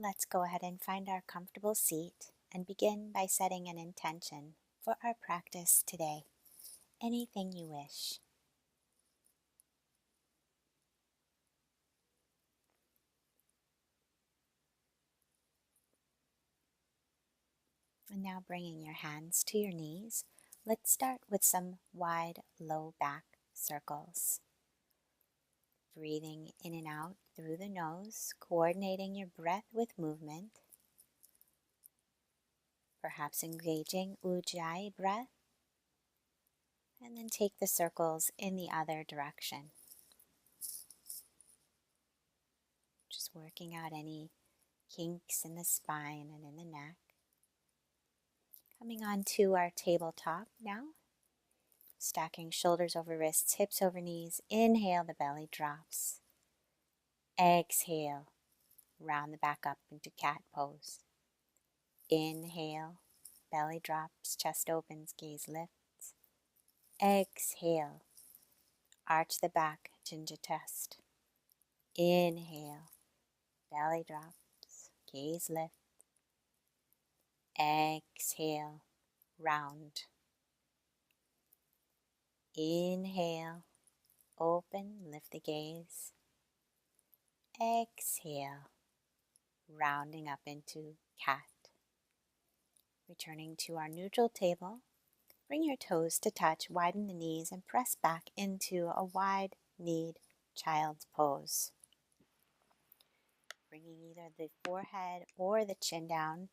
Let's go ahead and find our comfortable seat and begin by setting an intention for our practice today. Anything you wish. And now bringing your hands to your knees, let's start with some wide, low back circles. Breathing in and out through the nose, coordinating your breath with movement. Perhaps engaging Ujjayi breath. And then take the circles in the other direction. Just working out any kinks in the spine and in the neck. Coming on to our tabletop now. Stacking shoulders over wrists, hips over knees. Inhale, the belly drops. Exhale, round the back up into cat pose. Inhale, belly drops, chest opens, gaze lifts. Exhale, arch the back, ginger chest. Inhale, belly drops, gaze lifts. Exhale, round. Inhale, open, lift the gaze. Exhale, rounding up into cat. Returning to our neutral table, bring your toes to touch, widen the knees, and press back into a wide-kneed child's pose. Bringing either the forehead or the chin down,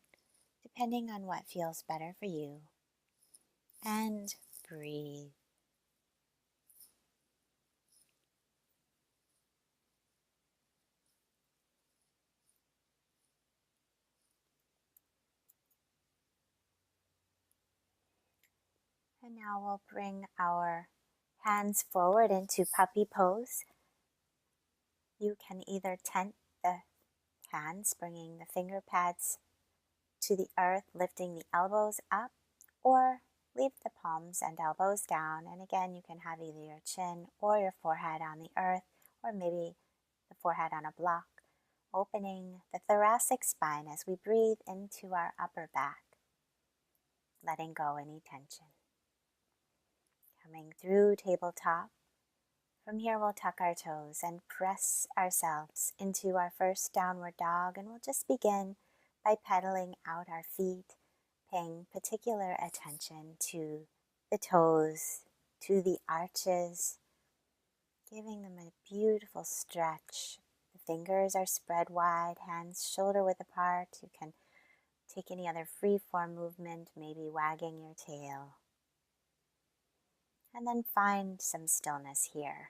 depending on what feels better for you. And breathe. And now we'll bring our hands forward into puppy pose. You can either tent the hands, bringing the finger pads to the earth, lifting the elbows up, or leave the palms and elbows down. And again, you can have either your chin or your forehead on the earth, or maybe the forehead on a block, opening the thoracic spine as we breathe into our upper back, letting go any tension. Coming through tabletop. From here, we'll tuck our toes and press ourselves into our first downward dog, and we'll just begin by pedaling out our feet, paying particular attention to the toes, to the arches, giving them a beautiful stretch. The fingers are spread wide, hands shoulder width apart. You can take any other free form movement, maybe wagging your tail. And then find some stillness here.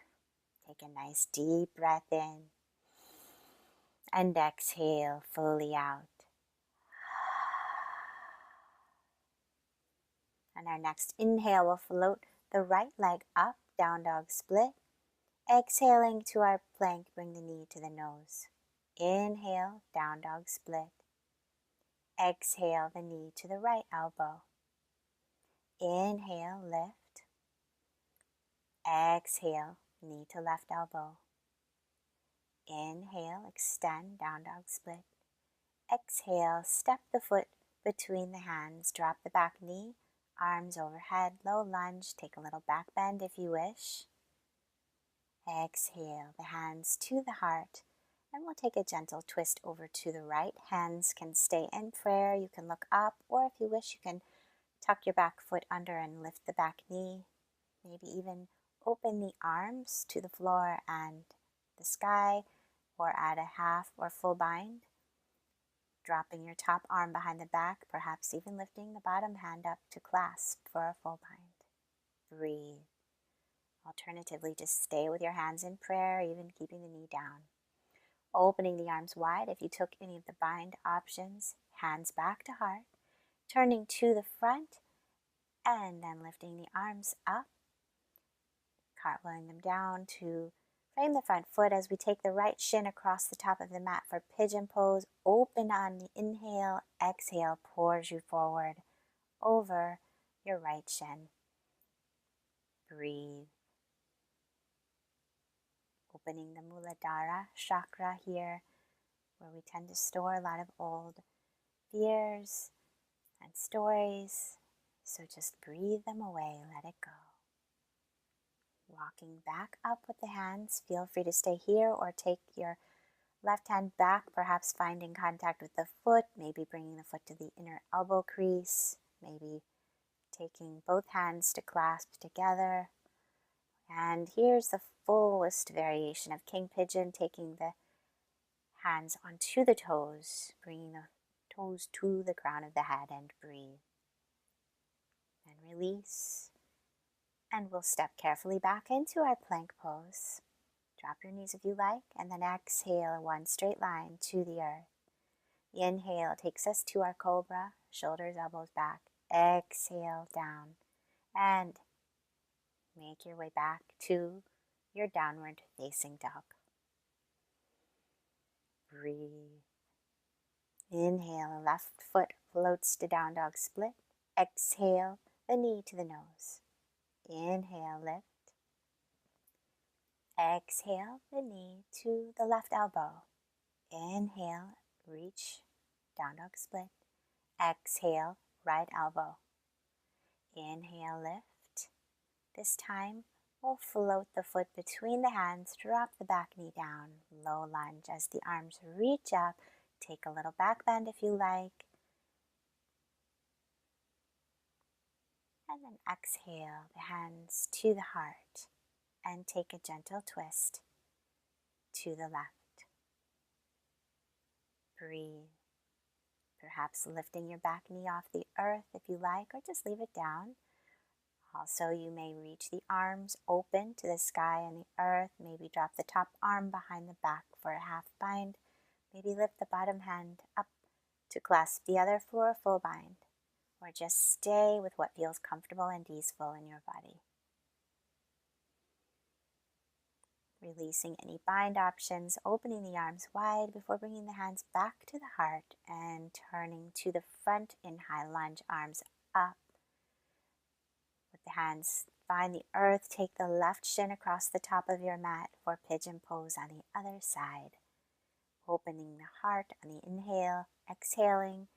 Take a nice deep breath in and exhale fully out. On our next inhale, we'll float the right leg up, down dog split. Exhaling to our plank, bring the knee to the nose. Inhale, down dog split. Exhale, the knee to the right elbow. Inhale, lift. Exhale, knee to left elbow. Inhale, extend, down dog split. Exhale, step the foot between the hands, drop the back knee, arms overhead, low lunge, take a little back bend if you wish. Exhale, the hands to the heart, and we'll take a gentle twist over to the right. Hands can stay in prayer, you can look up, or if you wish, you can tuck your back foot under and lift the back knee. Maybe even open the arms to the floor and the sky, or add a half or full bind. Dropping your top arm behind the back, perhaps even lifting the bottom hand up to clasp for a full bind. Breathe. Alternatively, just stay with your hands in prayer, even keeping the knee down. Opening the arms wide if you took any of the bind options. Hands back to heart. Turning to the front and then lifting the arms up. Cartwheeling them down to frame the front foot as we take the right shin across the top of the mat for Pigeon Pose. Open on the inhale, exhale pours you forward over your right shin. Breathe. Opening the Muladhara chakra here. We're where we tend to store a lot of old fears and stories. So just breathe them away, let it go. Walking back up with the hands, feel free to stay here or take your left hand back, perhaps finding contact with the foot, maybe bringing the foot to the inner elbow crease, maybe taking both hands to clasp together. And here's the fullest variation of King Pigeon, taking the hands onto the toes, bringing the toes to the crown of the head, and breathe. And release. And we'll step carefully back into our plank pose. Drop your knees if you like, and then exhale one straight line to the earth. The inhale takes us to our cobra, shoulders, elbows back. Exhale down, and make your way back to your downward facing dog. Breathe. Inhale, left foot floats to down dog split. Exhale, the knee to the nose. Inhale, lift. Exhale, the knee to the left elbow. Inhale, reach, down dog split. Exhale, right elbow. Inhale, lift. This time, we'll float the foot between the hands, drop the back knee down, low lunge as the arms reach up. Take a little back bend if you like. And then exhale the hands to the heart and take a gentle twist to the left. Breathe. Perhaps lifting your back knee off the earth if you like, or just leave it down. Also, you may reach the arms open to the sky and the earth. Maybe drop the top arm behind the back for a half bind. Maybe lift the bottom hand up to clasp the other for a full bind. Or just stay with what feels comfortable and easeful in your body. Releasing any bind options, opening the arms wide before bringing the hands back to the heart and turning to the front in high lunge, arms up. With the hands, find the earth, take the left shin across the top of your mat for Pigeon Pose on the other side. Opening the heart on the inhale, exhaling,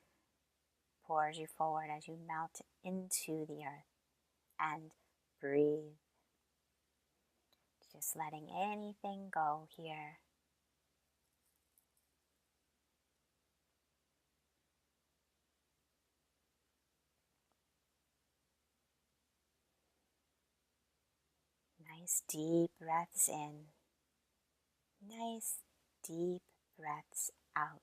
pours you forward as you melt into the earth. And breathe. Just letting anything go here. Nice deep breaths in. Nice deep breaths out.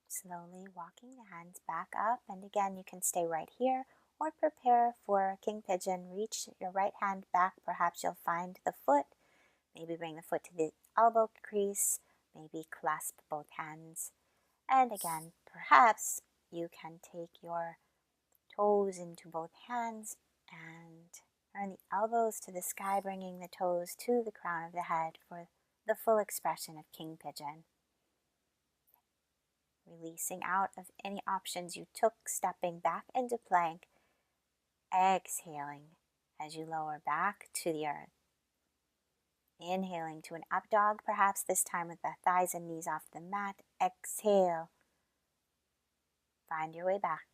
Slowly walking the hands back up, and again you can stay right here or prepare for King Pigeon. Reach your right hand back, perhaps you'll find the foot. Maybe bring the foot to the elbow crease, maybe clasp both hands. And again, perhaps you can take your toes into both hands and turn the elbows to the sky, bringing the toes to the crown of the head for the full expression of King Pigeon. Releasing out of any options you took, stepping back into plank, exhaling as you lower back to the earth. Inhaling to an up dog, perhaps this time with the thighs and knees off the mat. Exhale. Find your way back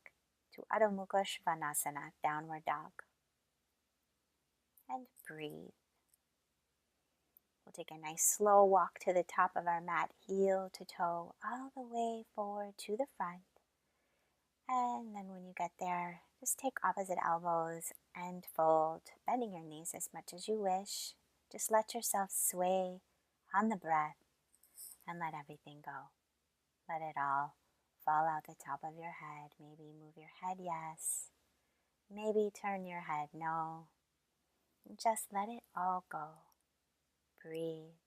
to Adho Mukha Svanasana, downward dog. And breathe. We'll take a nice slow walk to the top of our mat, heel to toe, all the way forward to the front. And then when you get there, just take opposite elbows and fold, bending your knees as much as you wish. Just let yourself sway on the breath and let everything go. Let it all fall out the top of your head. Maybe move your head yes. Maybe turn your head no. Just let it all go. Breathe.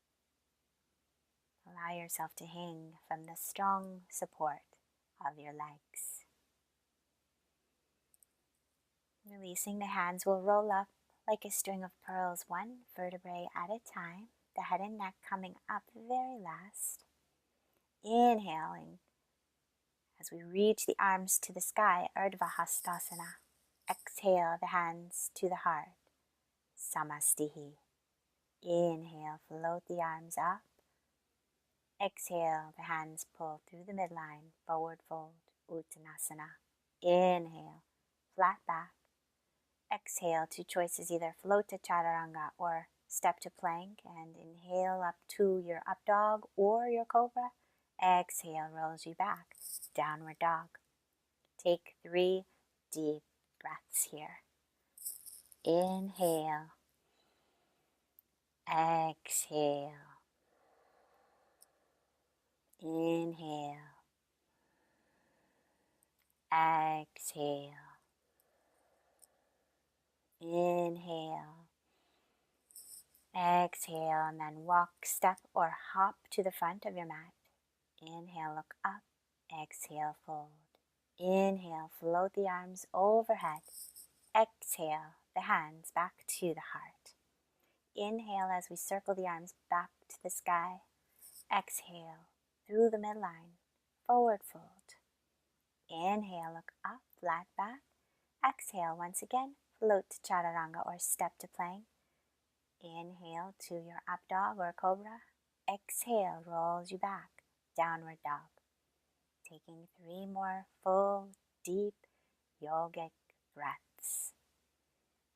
Allow yourself to hang from the strong support of your legs. Releasing the hands will roll up like a string of pearls, one vertebrae at a time. The head and neck coming up very last. Inhaling As we reach the arms to the sky, Urdhva Hastasana. Exhale the hands to the heart, Samastihi. Inhale, float the arms up. Exhale, the hands pull through the midline, forward fold, Uttanasana. Inhale, flat back. Exhale, two choices, either float to chaturanga or step to plank, and inhale up to your up dog or your cobra. Exhale, rolls you back, downward dog. Take 3 deep breaths here. Inhale, exhale, inhale, exhale, inhale, exhale, and then walk, step, or hop to the front of your mat. Inhale, look up, exhale, fold. Inhale, float the arms overhead. Exhale, the hands back to the heart. Inhale as we circle the arms back to the sky. Exhale, through the midline, forward fold. Inhale, look up, flat back. Exhale, once again, float to chaturanga or step to plank. Inhale to your up dog or cobra. Exhale, rolls you back, downward dog. Taking 3 more full, deep, yogic breaths.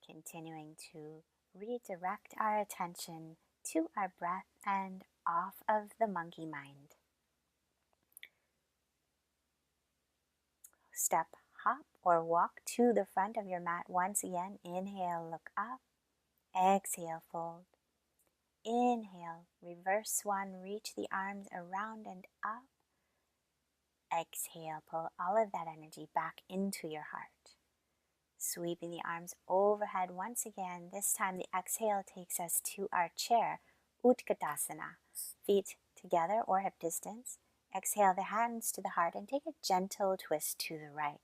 Continuing to redirect our attention to our breath and off of the monkey mind. Step, hop, or walk to the front of your mat once again. Inhale, look up. Exhale, fold. Inhale, reverse swan, reach the arms around and up. Exhale, pull all of that energy back into your heart. Sweeping the arms overhead once again. This time the exhale takes us to our chair, Uttanasana. Feet together or hip distance. Exhale the hands to the heart and take a gentle twist to the right.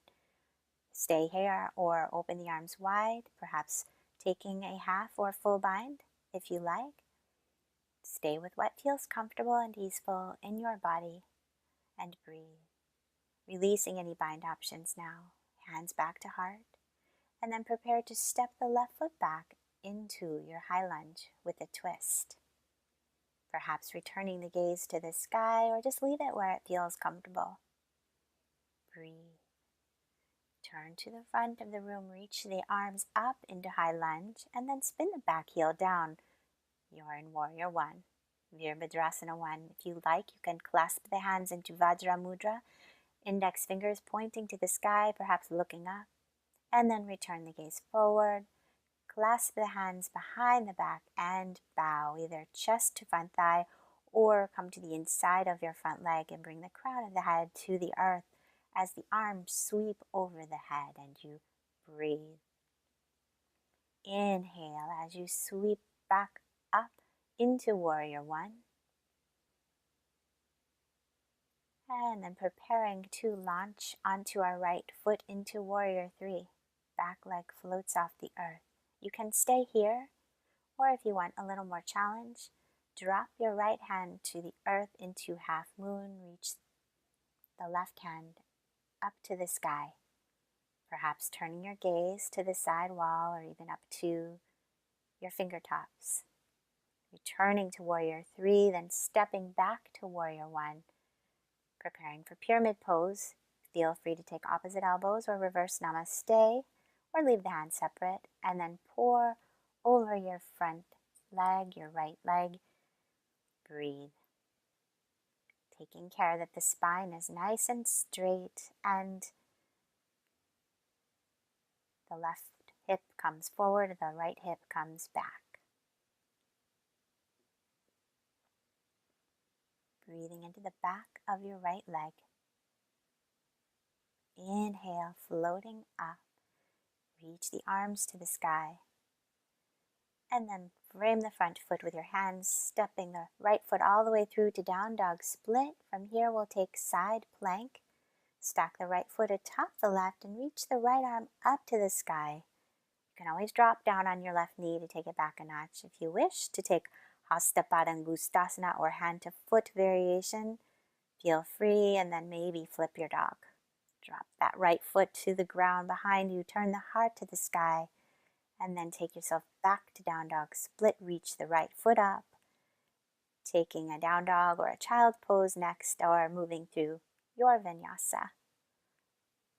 Stay here or open the arms wide, perhaps taking a half or full bind if you like. Stay with what feels comfortable and easeful in your body and breathe. Releasing any bind options now. Hands back to heart. And then prepare to step the left foot back into your high lunge with a twist. Perhaps returning the gaze to the sky or just leave it where it feels comfortable. Breathe. Turn to the front of the room, reach the arms up into high lunge, and then spin the back heel down. You're in Warrior 1. Virabhadrasana 1. If you like, you can clasp the hands into Vajra Mudra, index fingers pointing to the sky, perhaps looking up, and then return the gaze forward. Clasp the hands behind the back and bow, either chest to front thigh or come to the inside of your front leg and bring the crown of the head to the earth as the arms sweep over the head and you breathe. Inhale as you sweep back up into Warrior 1. And then preparing to launch onto our right foot into Warrior 3. Back leg floats off the earth. You can stay here, or if you want a little more challenge, drop your right hand to the earth into half moon. Reach the left hand up to the sky. Perhaps turning your gaze to the side wall or even up to your fingertops. Returning to Warrior 3, then stepping back to Warrior 1. Preparing for Pyramid Pose. Feel free to take opposite elbows or reverse Namaste, or leave the hands separate, and then pour over your front leg, your right leg. Breathe. Taking care that the spine is nice and straight and the left hip comes forward, the right hip comes back. Breathing into the back of your right leg. Inhale, floating up. Reach the arms to the sky. And then frame the front foot with your hands, stepping the right foot all the way through to down dog split. From here we'll take side plank. Stack the right foot atop the left and reach the right arm up to the sky. You can always drop down on your left knee to take it back a notch. If you wish to take Hasta Padangustasana or hand to foot variation, feel free, and then maybe flip your dog. Drop that right foot to the ground behind you. Turn the heart to the sky. And then take yourself back to down dog. Split, reach the right foot up. Taking a down dog or a child pose next, or moving through your vinyasa.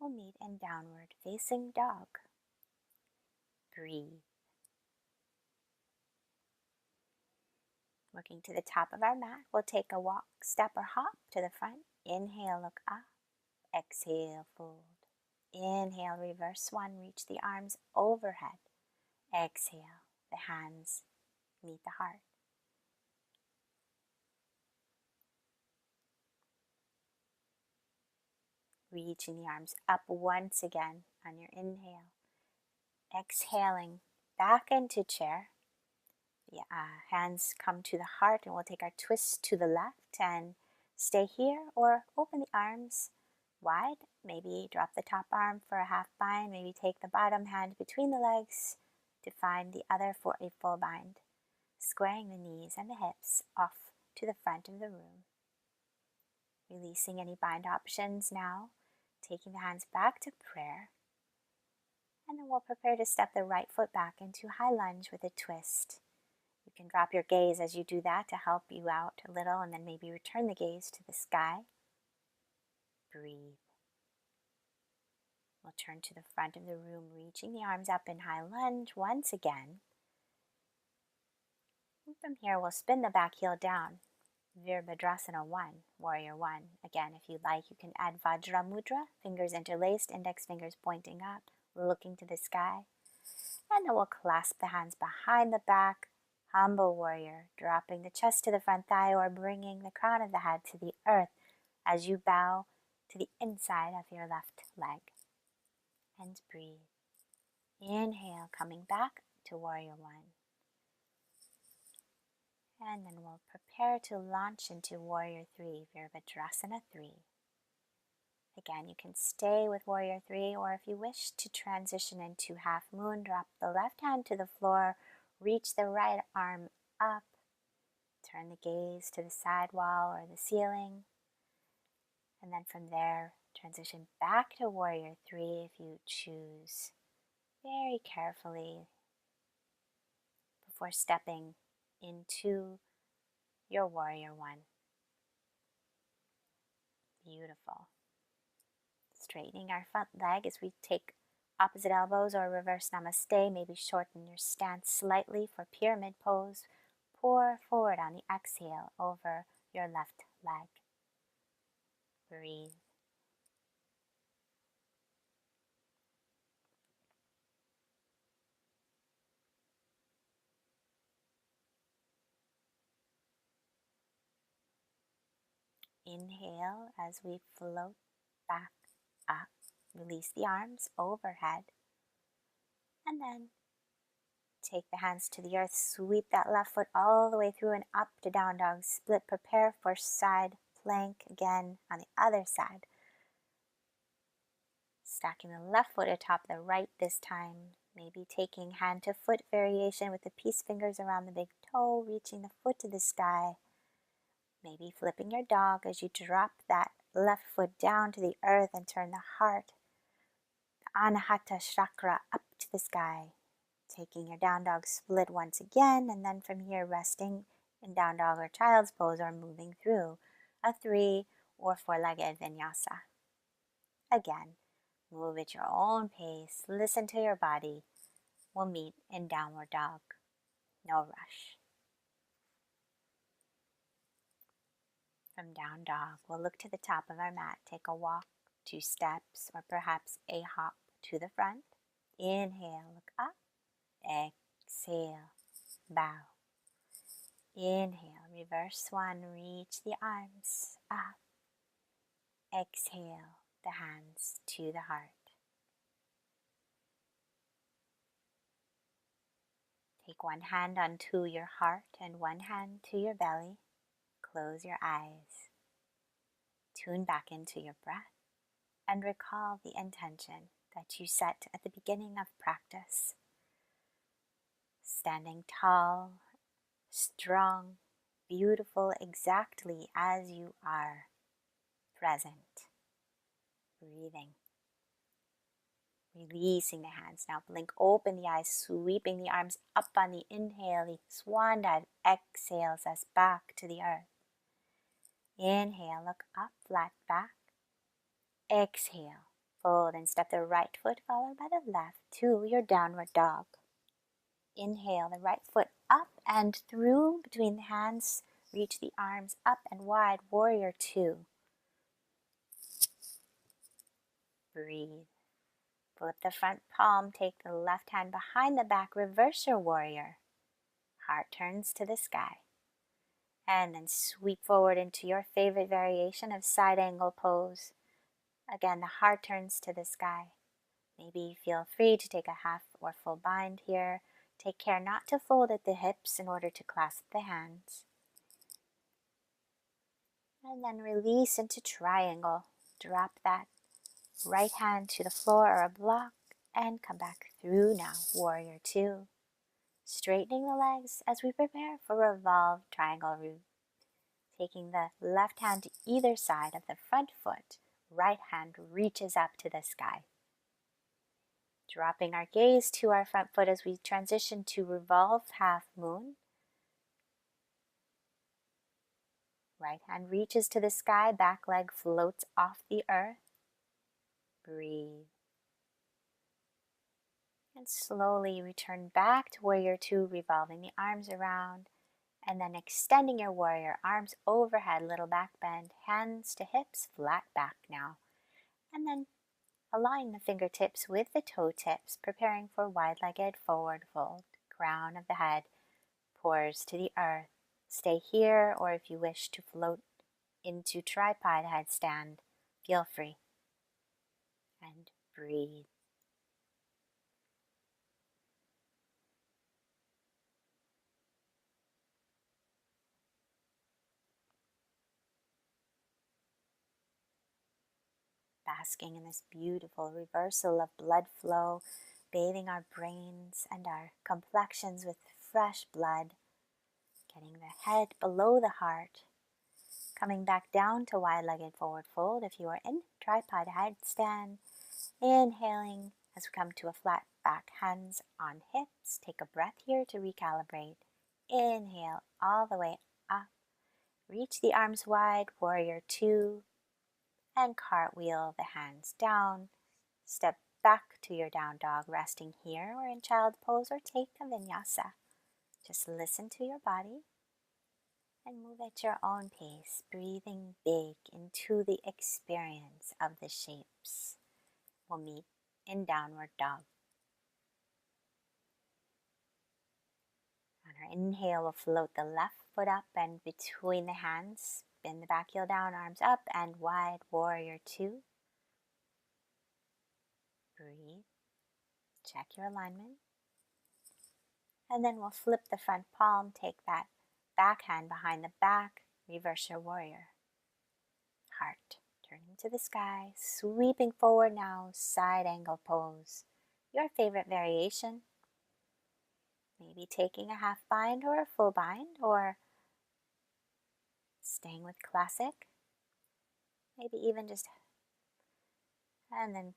We'll meet in downward facing dog. Breathe. Working to the top of our mat, we'll take a walk, step, or hop to the front. Inhale, look up. Exhale, fold. Inhale, reverse one, reach the arms overhead. Exhale, the hands meet the heart. Reaching the arms up once again on your inhale. Exhaling, back into chair. The hands come to the heart, and we'll take our twist to the left and stay here, or open the arms wide. Maybe drop the top arm for a half bind. Maybe take the bottom hand between the legs to find the other for a full bind. Squaring the knees and the hips off to the front of the room. Releasing any bind options now. Taking the hands back to prayer. And then we'll prepare to step the right foot back into high lunge with a twist. You can drop your gaze as you do that to help you out a little, and then maybe return the gaze to the sky. Breathe. We'll turn to the front of the room, reaching the arms up in high lunge once again. And from here, we'll spin the back heel down. Virabhadrasana 1, Warrior 1. Again, if you'd like, you can add Vajra Mudra, fingers interlaced, index fingers pointing up, looking to the sky. And then we'll clasp the hands behind the back, humble warrior, dropping the chest to the front thigh or bringing the crown of the head to the earth as you bow to the inside of your left leg. And breathe. Inhale, coming back to Warrior 1. And then we'll prepare to launch into Warrior 3, Virabhadrasana 3. Again, you can stay with Warrior 3, or if you wish to transition into Half Moon, drop the left hand to the floor, reach the right arm up, turn the gaze to the side wall or the ceiling, and then from there, transition back to Warrior 3 if you choose, very carefully before stepping into your Warrior 1. Beautiful. Straightening our front leg as we take opposite elbows or reverse namaste. Maybe shorten your stance slightly for pyramid pose. Pour forward on the exhale over your left leg. Breathe. Inhale as we float back up. Release the arms overhead. And then take the hands to the earth. Sweep that left foot all the way through and up to down dog. Split. Prepare for side plank again on the other side. Stacking the left foot atop the right this time. Maybe taking hand to foot variation with the peace fingers around the big toe, reaching the foot to the sky. Maybe flipping your dog as you drop that left foot down to the earth and turn the heart, the Anahata chakra, up to the sky. Taking your down dog, split once again, and then from here resting in down dog or child's pose, or moving through a 3 or 4-legged vinyasa. Again, move at your own pace, listen to your body. We'll meet in downward dog. No rush. From down dog, we'll look to the top of our mat, take a walk, 2 steps, or perhaps a hop to the front. Inhale, look up. Exhale, bow. Inhale, reverse 1, reach the arms up. Exhale, the hands to the heart. Take one hand onto your heart and one hand to your belly. Close your eyes. Tune back into your breath and recall the intention that you set at the beginning of practice. Standing tall, strong, beautiful, exactly as you are, present, breathing. Releasing the hands. Now blink open the eyes, sweeping the arms up on the inhale. The swan dive exhales us back to the earth. Inhale, look up, flat back. Exhale, fold and step the right foot followed by the left to your downward dog. Inhale, the right foot up and through between the hands. Reach the arms up and wide, warrior two. Breathe. Flip the front palm, take the left hand behind the back, reverse your warrior. Heart turns to the sky. And then sweep forward into your favorite variation of side angle pose. Again, the heart turns to the sky. Maybe feel free to take a half or full bind here. Take care not to fold at the hips in order to clasp the hands. And then release into triangle. Drop that right hand to the floor or a block and come back through now, warrior two. Straightening the legs as we prepare for revolved triangle root. Taking the left hand to either side of the front foot, right hand reaches up to the sky. Dropping our gaze to our front foot as we transition to revolved half moon. Right hand reaches to the sky, back leg floats off the earth. Breathe. And slowly return back to warrior two, revolving the arms around. And then extending your warrior, arms overhead, little back bend, hands to hips, flat back now. And then align the fingertips with the toe tips, preparing for wide-legged forward fold. Crown of the head pours to the earth. Stay here, or if you wish to float into tripod headstand, feel free. And breathe. Basking in this beautiful reversal of blood flow, bathing our brains and our complexions with fresh blood, getting the head below the heart, coming back down to wide-legged forward fold if you are in tripod headstand. Inhaling as we come to a flat back, hands on hips. Take a breath here to recalibrate. Inhale all the way up. Reach the arms wide, warrior two. And cartwheel the hands down. Step back to your down dog, resting here or in child pose, or take a vinyasa. Just listen to your body and move at your own pace, breathing big into the experience of the shapes. We'll meet in downward dog. On our inhale, we'll float the left foot up and between the hands. Bend the back heel down, arms up and wide, warrior two. Breathe. Check your alignment. And then we'll flip the front palm, take that back hand behind the back, reverse your warrior. Heart turning to the sky, sweeping forward now, side angle pose. Your favorite variation. Maybe taking a half bind or a full bind, or staying with classic. Maybe even just, and then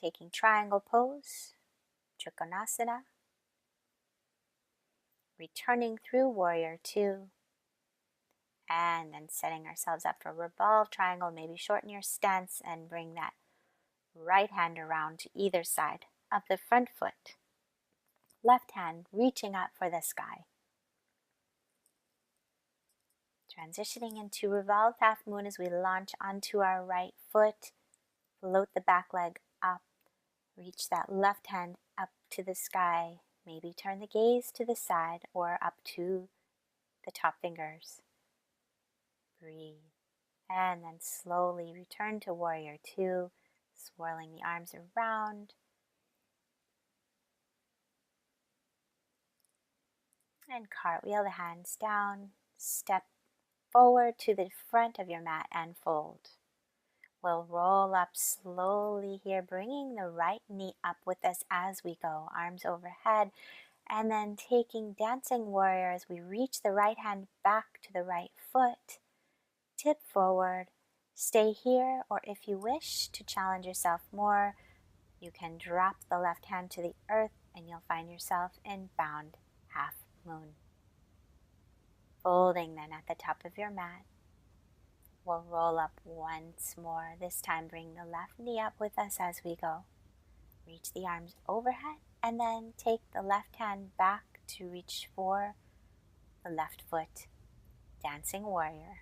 taking triangle pose, Uttanasana. Returning through warrior two. And then setting ourselves up for revolved triangle. Maybe shorten your stance and bring that right hand around to either side of the front foot. Left hand reaching up for the sky. Transitioning into revolved half moon as we launch onto our right foot. Float the back leg up. Reach that left hand up to the sky. Maybe turn the gaze to the side or up to the top fingers. Breathe. And then slowly return to warrior two, swirling the arms around. And cartwheel the hands down. Step forward to the front of your mat and fold. We'll roll up slowly here, bringing the right knee up with us as we go. Arms overhead. And then taking dancing warrior as we reach the right hand back to the right foot. Tip forward. Stay here, or if you wish to challenge yourself more, You can drop the left hand to the earth and you'll find yourself in bound half moon. Folding then at the top of your mat. We'll roll up once more. This time bring the left knee up with us as we go. Reach the arms overhead and then take the left hand back to reach for the left foot. Dancing warrior.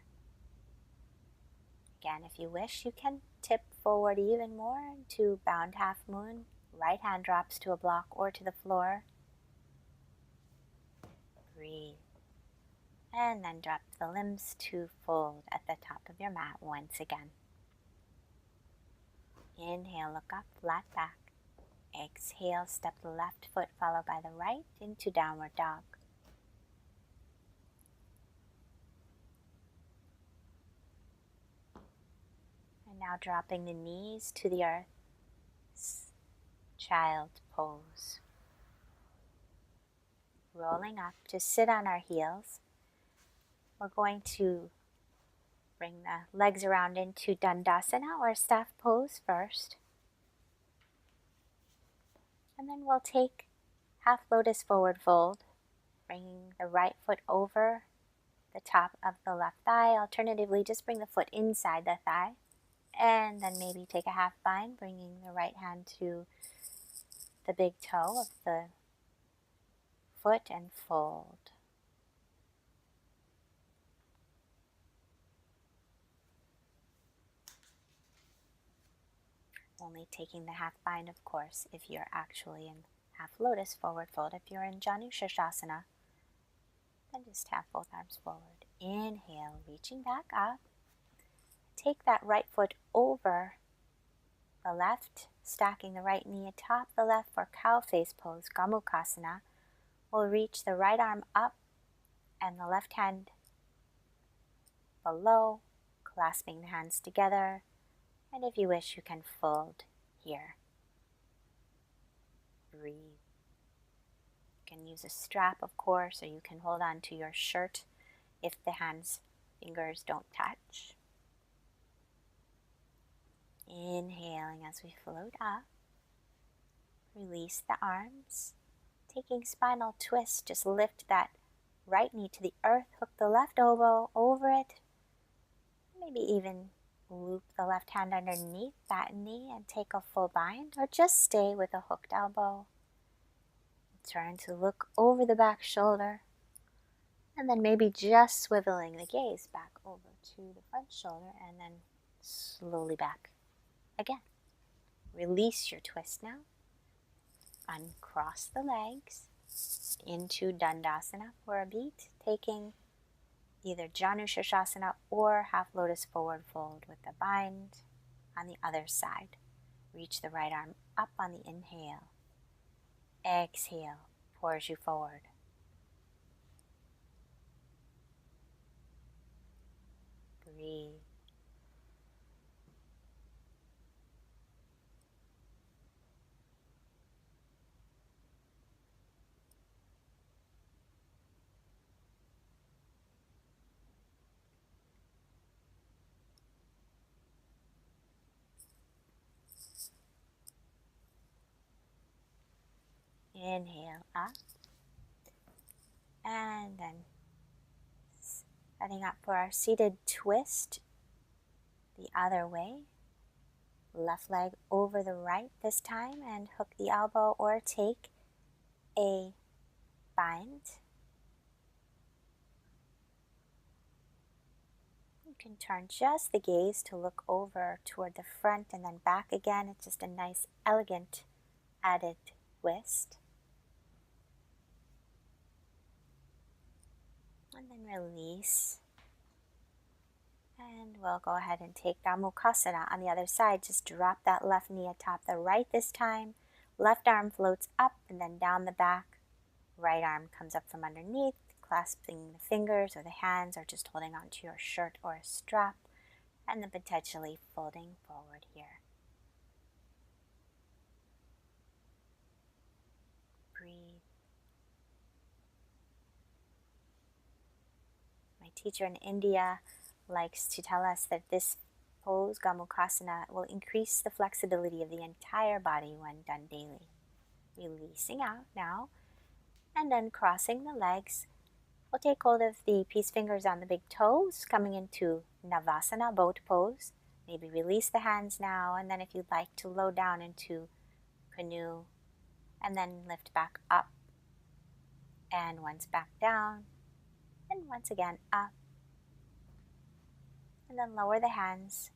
Again, if you wish, you can tip forward even more to bound half moon. Right hand drops to a block or to the floor. Breathe. And then drop the limbs to fold at the top of your mat once again. Inhale, look up, flat back. Exhale, step the left foot followed by the right into downward dog. And now dropping the knees to the earth. Child pose. Rolling up to sit on our heels. We're going to bring the legs around into Dandasana or staff pose first. And then we'll take half lotus forward fold, bringing the right foot over the top of the left thigh. Alternatively, just bring the foot inside the thigh. And then maybe take a half bind, bringing the right hand to the big toe of the foot and fold. Only taking the half bind, of course, if you're actually in half lotus forward fold. If you're in Janu Shirshasana, then just have both arms forward. Inhale, reaching back up. Take that right foot over the left, stacking the right knee atop the left for cow face pose, Gomukhasana. We'll reach the right arm up and the left hand below, clasping the hands together. And if you wish, you can fold here. Breathe. You can use a strap, of course, or you can hold on to your shirt if the fingers don't touch. Inhaling as we float up. Release the arms. Taking spinal twist, just lift that right knee to the earth, hook the left elbow over it. Maybe even loop the left hand underneath that knee and take a full bind, or just stay with a hooked elbow. Turn to look over the back shoulder, and then maybe just swiveling the gaze back over to the front shoulder, and then slowly back again. Release your twist now. Uncross the legs into Dandasana for a beat, taking either Janu Shirshasana or half lotus forward fold with the bind on the other side. Reach the right arm up on the inhale. Exhale, pours you forward. Breathe. Inhale up, and then setting up for our seated twist the other way. Left leg over the right this time, and hook the elbow or take a bind. You can turn just the gaze to look over toward the front and then back again. It's just a nice, elegant added twist. And then release. And we'll go ahead and take Gomukhasana on the other side. Just drop that left knee atop the right this time. Left arm floats up and then down the back. Right arm comes up from underneath, clasping the fingers or the hands, or just holding onto your shirt or a strap. And then potentially folding forward here. Breathe. My teacher in India likes to tell us that this pose, Gomukhasana, will increase the flexibility of the entire body when done daily. Releasing out now, and then crossing the legs. We'll take hold of the peace fingers on the big toes, coming into Navasana, boat pose. Maybe release the hands now, and then if you'd like to lower down into canoe, and then lift back up, and once back down, and once again up, and then lower the hands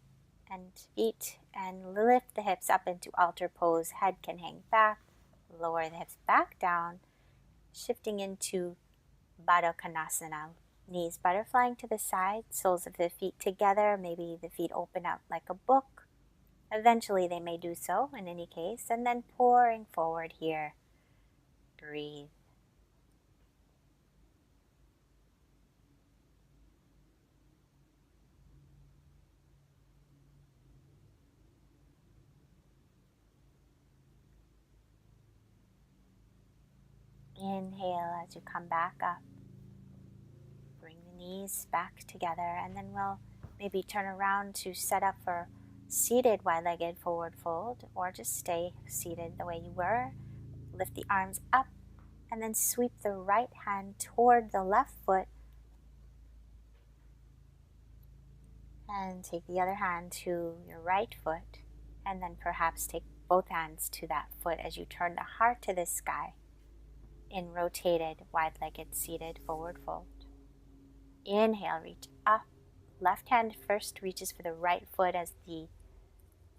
and feet, and lift the hips up into altar pose. Head can hang back, lower the hips back down, shifting into Baddha Konasana. Knees butterflying to the side, soles of the feet together, maybe the feet open out like a book. Eventually they may do so in any case, and then pouring forward here. Breathe. Inhale as you come back up. Bring the knees back together, and then we'll maybe turn around to set up for seated wide-legged forward fold, or just stay seated the way you were. Lift the arms up, and then sweep the right hand toward the left foot, and take the other hand to your right foot, and then perhaps take both hands to that foot as you turn the heart to the sky in rotated wide-legged seated forward fold. Inhale, reach up. Left hand first reaches for the right foot as the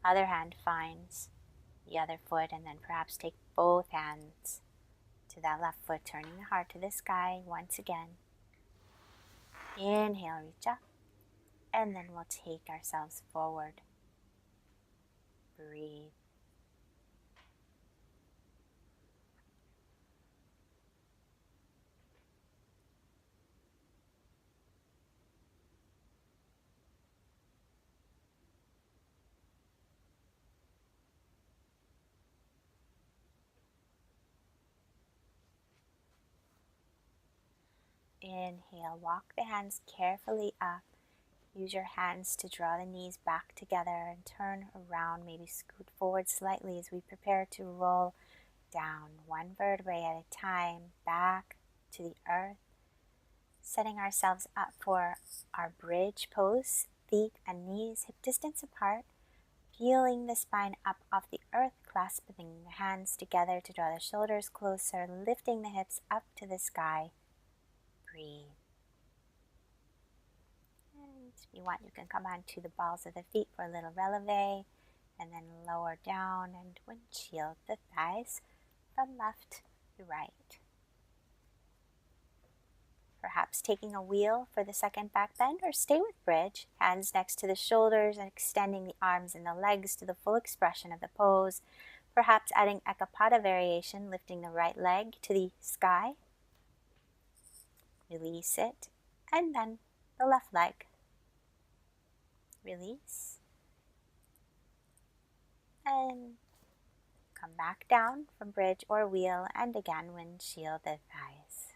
other hand finds the other foot, and then perhaps take both hands to that left foot, turning the heart to the sky once again. Inhale, reach up, and then we'll take ourselves forward. Breathe. Inhale, walk the hands carefully up. Use your hands to draw the knees back together and turn around, maybe scoot forward slightly as we prepare to roll down one vertebrae at a time, back to the earth. Setting ourselves up for our bridge pose, feet and knees hip distance apart, feeling the spine up off the earth, clasping the hands together to draw the shoulders closer, lifting the hips up to the sky. Breathe. And if you want, you can come onto the balls of the feet for a little releve, and then lower down and windshield the thighs from left to right. Perhaps taking a wheel for the second back bend, or stay with bridge, hands next to the shoulders and extending the arms and the legs to the full expression of the pose. Perhaps adding Ekapada variation, lifting the right leg to the sky. Release it, and then the left leg. Release. And come back down from bridge or wheel, and again windshield the thighs.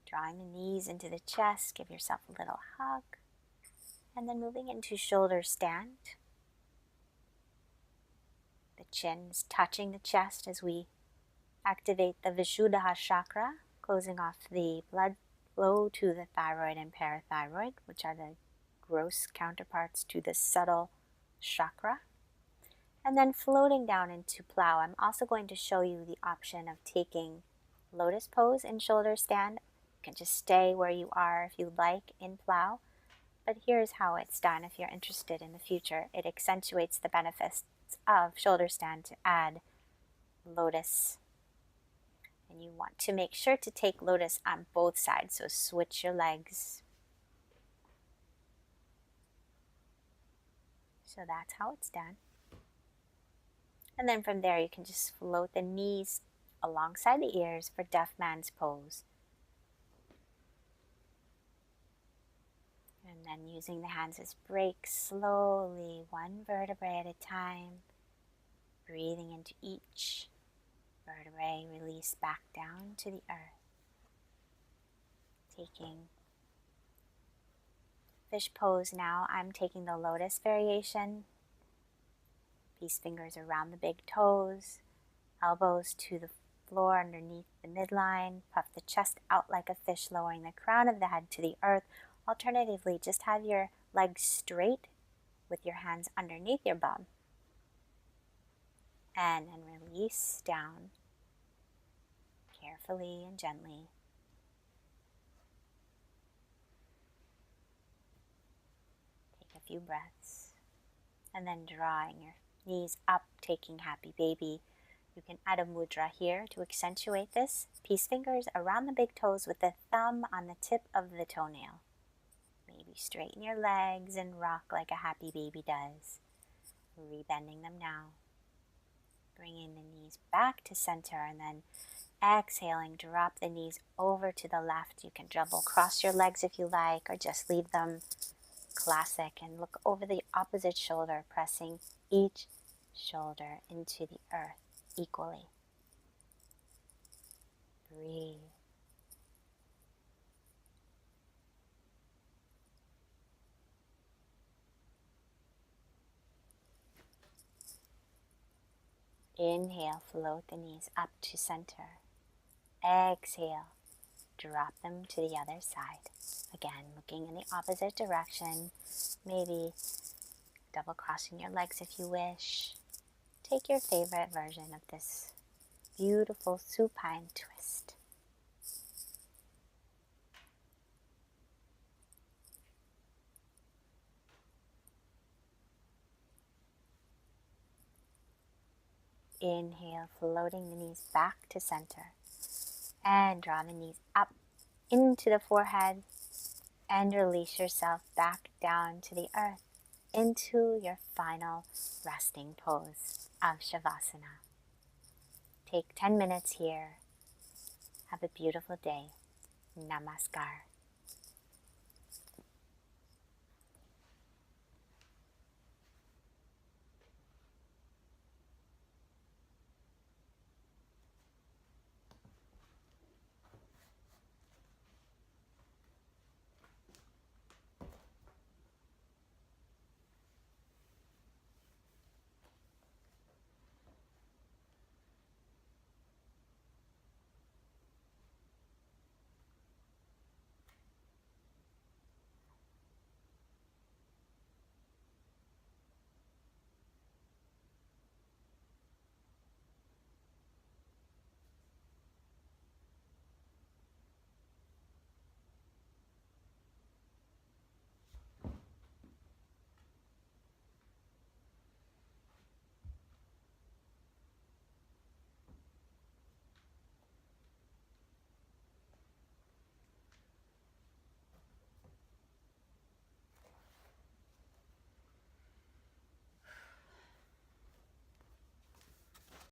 Drawing the knees into the chest, give yourself a little hug. And then moving into shoulder stand. The chin is touching the chest as we activate the Vishuddha chakra, closing off the blood flow to the thyroid and parathyroid, which are the gross counterparts to the subtle chakra. And then floating down into plow. I'm also going to show you the option of taking lotus pose in shoulder stand. You can just stay where you are if you'd like in plow. But here's how it's done if you're interested in the future. It accentuates the benefits of shoulder stand to add lotus. And you want to make sure to take lotus on both sides, so switch your legs. So that's how it's done. And then from there you can just float the knees alongside the ears for deaf man's pose. And then using the hands as brakes, slowly, one vertebrae at a time, breathing into each vertebrae, release back down to the earth. Taking fish pose now, I'm taking the lotus variation. Peace fingers around the big toes, elbows to the floor underneath the midline. Puff the chest out like a fish, lowering the crown of the head to the earth. Alternatively, just have your legs straight with your hands underneath your bum. And then release down carefully and gently. Take a few breaths. And then drawing your knees up, taking happy baby. You can add a mudra here to accentuate this. Peace fingers around the big toes with the thumb on the tip of the toenail. Maybe straighten your legs and rock like a happy baby does. Rebending them now. Bringing the knees back to center and then exhaling, drop the knees over to the left. You can double cross your legs if you like, or just leave them classic and look over the opposite shoulder, pressing each shoulder into the earth equally. Breathe. Inhale, float the knees up to center. Exhale, drop them to the other side. Again, looking in the opposite direction, maybe double crossing your legs if you wish. Take your favorite version of this beautiful supine twist. Inhale, floating the knees back to center. And draw the knees up into the forehead. And release yourself back down to the earth into your final resting pose of Savasana. Take 10 minutes here. Have a beautiful day. Namaskar.